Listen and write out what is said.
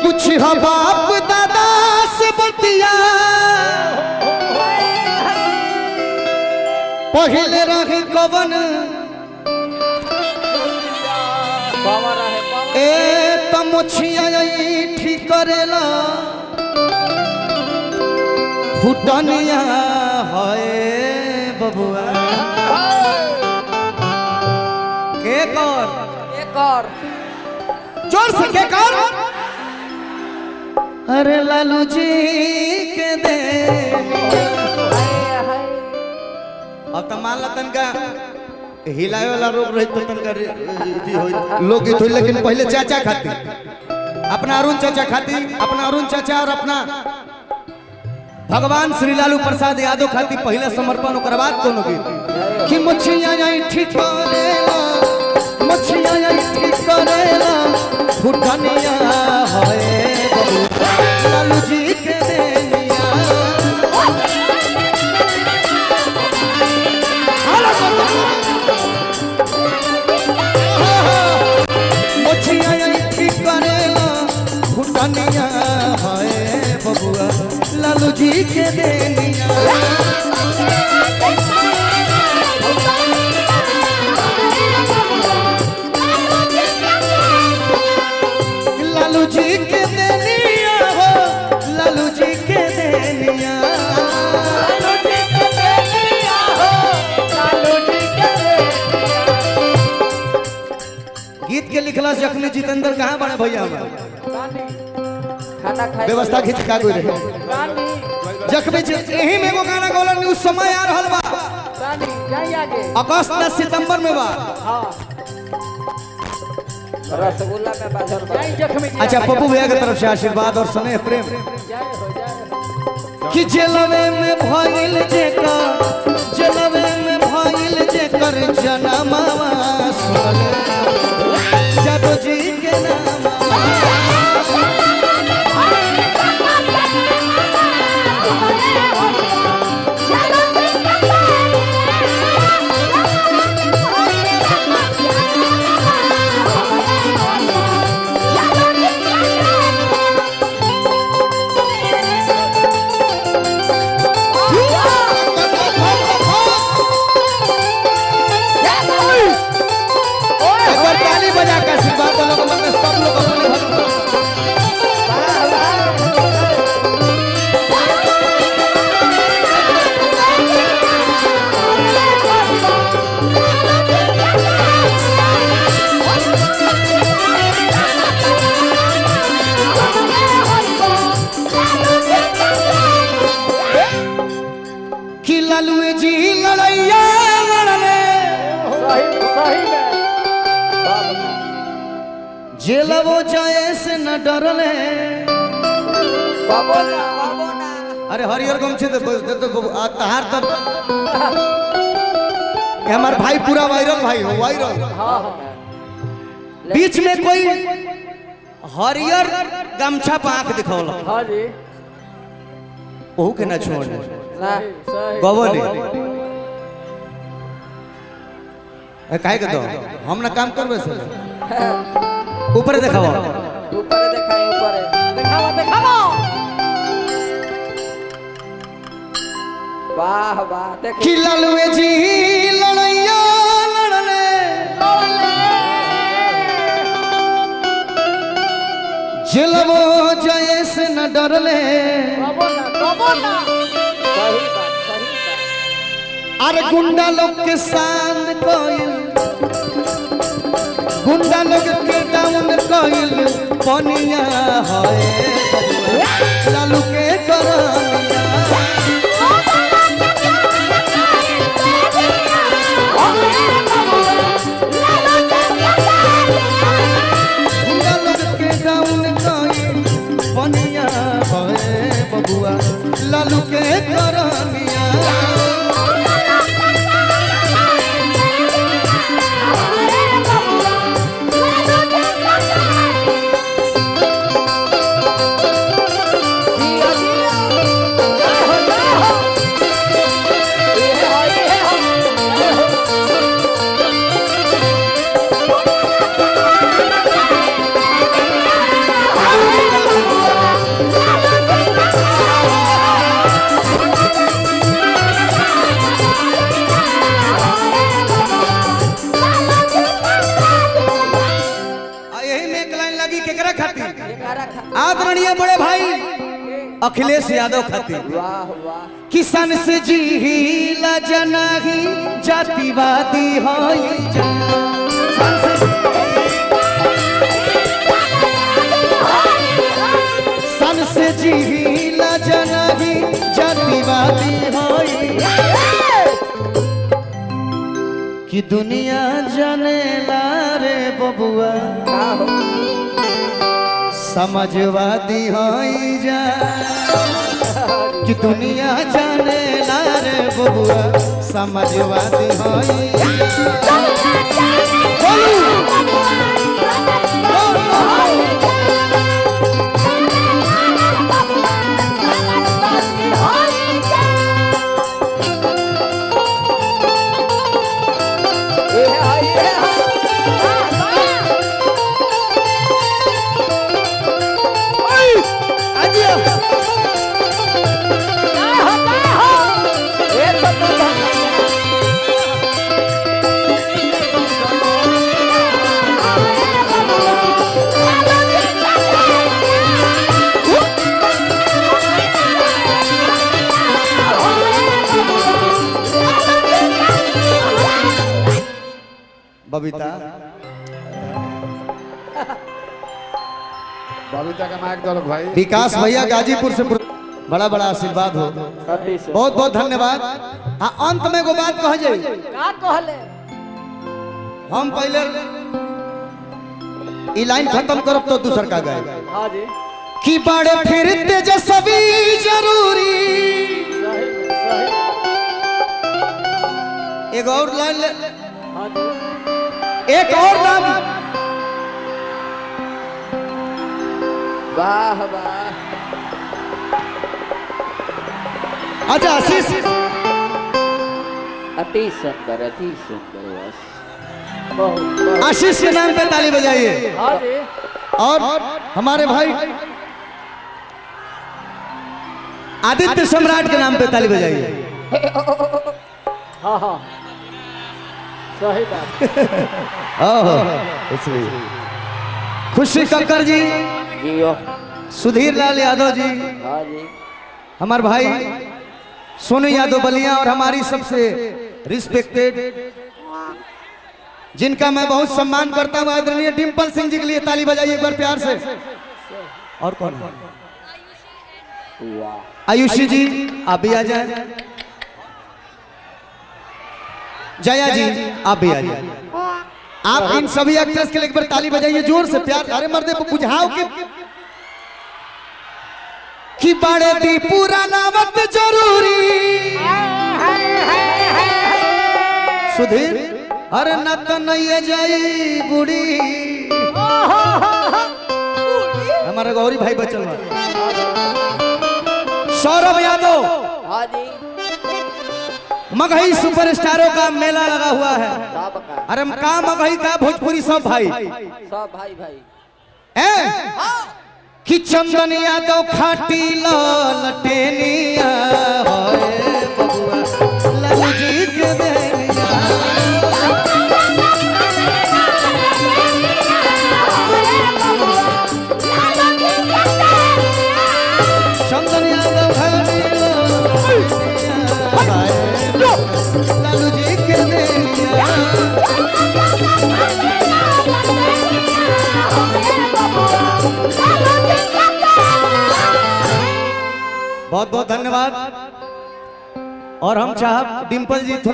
कुछ है बाप दादा से बतिया पहले रहे कवन ए तमछिया ठीक करेला फुटनिया है बबुआ के कर जोर से के कर अरे लालू जी के दे अब तो मान लतन का हिलाए वाला रोग रही तो तनका लोग गीत हुई लेकिन पहले चाचा खाती अपना अरुण चाचा खाती अपना अरुण चाचा और अपना भगवान श्री लालू प्रसाद यादव खाती पहले समर्पण ओकर बाद कोनो गीत कि मुछिया जाई ठीक करेला मुछिया जाई ठीक करेला फुटनिया है लालू जी के देनिया मुछिया जाई ठीक करेला फुटनिया है बबुआ लालू जी के देनिया लालू जी के देनिया हो लालू जी के देनिया गीत के लिखला से अखनी जितेंद्र कहाँ बने भैया व्यवस्था खींच का कोई रहे जखमी यही में एगो गाना गौलन न्यूज समय आ रहल बा अगस्त 10 सितंबर में बा रसगुल्ला में बाजार अच्छा पप्पू भैया की तरफ से आशीर्वाद और स्नेह प्रेम कि जेलवे में भइल जेकर जेलवे में भइल जेकर जनमवा सुन जादू जी के नाम लालू जी लड़ैया लड़ले जेलवो जाए से न डरले अरे हरिहर गमछे तहार तब हमार भाई पूरा वायरल भाई हो वायरल बीच में कोई हरिहर गमछा पे आंख दिखौला ओहू के ना छोड़ गवने काहे के दो हम ना काम करबे से ऊपर देखाओ ऊपर देखाओ ऊपर दिखाओ वाह वाह देख कि लालू जी लड़ैया लड़ले जेलवो जाए से न डरले अरे गुंडा लोग के शान कोइल गुंडा लोग के डाउन कोइल पनिया है लालू के करनिया गुंडा लोग के डाउन कोइल पनिया है बबुआ लालू के करनिया कारा खा आदरणीय बड़े भाई अखिलेश यादव खातिर वाह वाह किसान से जी ला जनाही जातिवादी होई जा सन से जी ला जनाही जातिवादी होई कि दुनिया जाने ला रे बबुआ का हो समझवादी होई जा कि दुनिया जाने ला रे बबुआ समझवादी होई जा बबीता बबीता का माइक दो भाई। विकास भैया गाजीपुर से बड़ा बड़ा आशीर्वाद हो बहुत बहुत धन्यवाद। हाँ अंत में एगो बात कह जाए का कहले हम पहले ई लाइन खत्म करब तो दूसर का गाए हां जी कि बड़े फिर तेजस्वी जरूरी एक और लाइन ले हां जी एक और नाम वाह वाह अच्छा आशीष अति सुंदर बस बहुत आशीष के नाम पे ताली बजाइए हां जी और हमारे भाई आदित्य सम्राट के नाम पे ताली बजाइए हां हां सही बात ओहो इसलिए खुशी कक्कर जी जियो सुधीर लाल यादव जी हां जी हमारे भाई सोनू यादव बलिया और हमारी सबसे रिस्पेक्टेड जिनका मैं बहुत सम्मान करता हूँ आदरणीय डिम्पल सिंह जी के लिए ताली बजाइए एक बार प्यार से। और कौन है? वाह आयुषी जी आप भी आ जाए जया जी आप भी आ जाए आप इन सभी एक्टर्स के लिए एक बार ताली बजाइए जोर से प्यार। अरे मर्दे को बुझाओ कि बड़े दी पुराना वक्त जरूरी सुधीर अरे न तो नहीं जाई बुढ़ी हमारा गौरी भाई बचल सौरभ यादव हां जी मगही सुपरस्टारों का मेला लगा हुआ है। सब का अरे का मगही का भोजपुरी सब भाई सब भाई भाई हैं कि चंदन यादव खाटी लटेनिया होए बबुआ लल्लू जी के देनिया चंदन यादव खाटी लल्लू जी के देनिया बहुत बहुत धन्यवाद। और हम चाहब डिम्पल जी थोड़ा